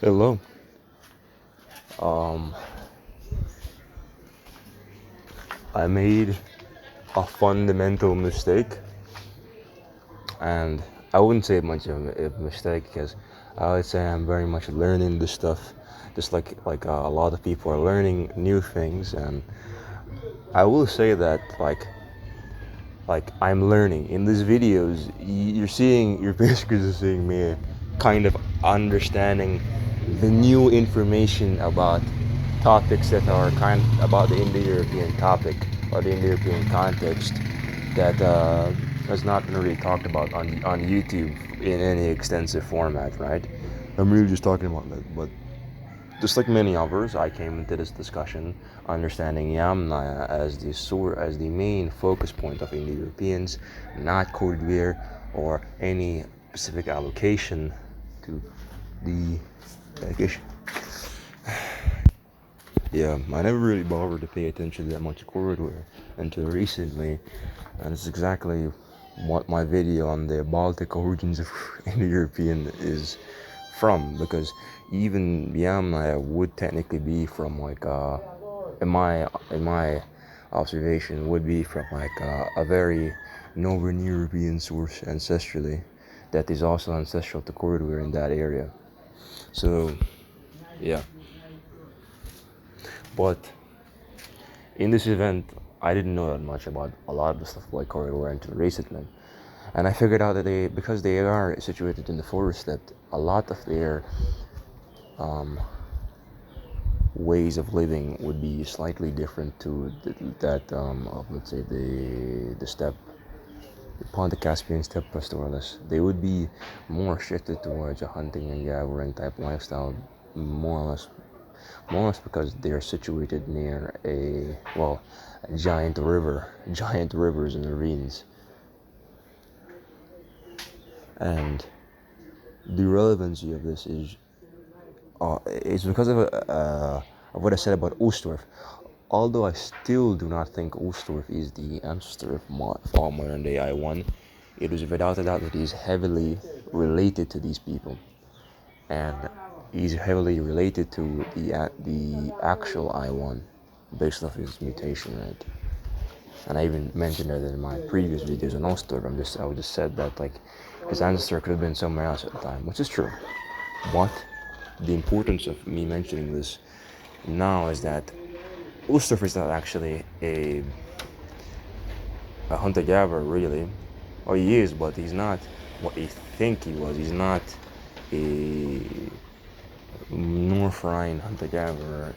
Hello. Um, I made a fundamental mistake, and I wouldn't say much of a mistake because I would say I'm very much learning this stuff, just like a lot of people are learning new things, and I will say that like I'm learning in these videos. You're basically just seeing me kind of understanding the new information about topics that are kind about the Indo-European topic or the Indo-European context that has not been really talked about on YouTube in any extensive format, right? I'm really just talking about that, but just like many others, I came into this discussion understanding Yamna as the main focus point of Indo-Europeans, not cordedware or any specific allocation to the allocation. Yeah, I never really bothered to pay attention to that much cordedware until recently, and it's exactly what my video on the Baltic origins of Indo-European is from, because even Yamna would technically be from in my observation would be from a very Northern European source ancestrally that is also ancestral to cordedware in that area. So yeah, but in this event, I didn't know that much about a lot of the stuff like cordedware until recently. And I figured out that because they are situated in the forest, that a lot of their ways of living would be slightly different to that of, let's say, the steppe, upon the Caspian steppe pastoralists. They would be more shifted towards a hunting and gathering type lifestyle, more or less, because they are situated near a giant river, giant rivers and ravines, and the relevancy of this is it's because of what I said about Oostdorf. Although I still do not think Oostdorf is the ancestor of modern day I1, it is without a doubt that he is heavily related to these people, and he's heavily related to the actual I1 based off his mutation rate. And I even mentioned that in my previous videos on Oostdorf. I just said that like his ancestor could have been somewhere else at the time, which is true. But the importance of me mentioning this now is that Ulster is not actually a hunter-gatherer, really. Or he is, but he's not what you think he was. He's not a North Rhine hunter-gatherer.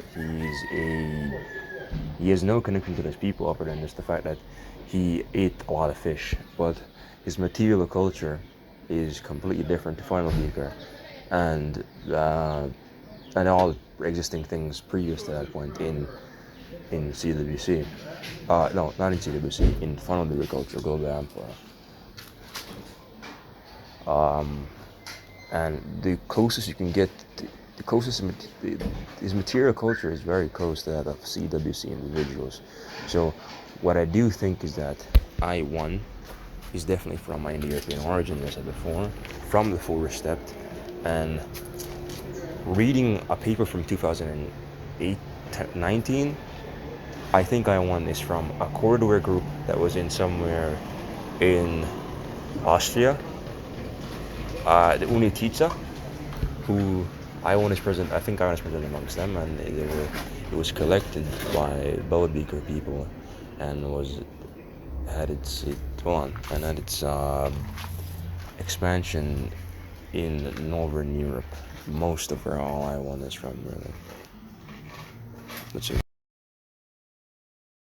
He has no connection to those people other than just the fact that he ate a lot of fish. But his material culture is completely different to Final Beaker, and all existing things previous to that point in CWC. No, not in CWC, in Funnel Agriculture, Global Amphora. And the closest you can get, his material culture is very close to that of CWC individuals. So what I do think is that I1 is definitely from my Indo-European origin, as I said before, from the forest steppe, and reading a paper from 2019, I think I1 is from a cordedware group that was in somewhere in Austria, the Unitica, who I1 is present. I think I1 is present amongst them, and it was collected by Beaker people, and had its expansion in Northern Europe. Most of where all I1 is from, really. Let's see.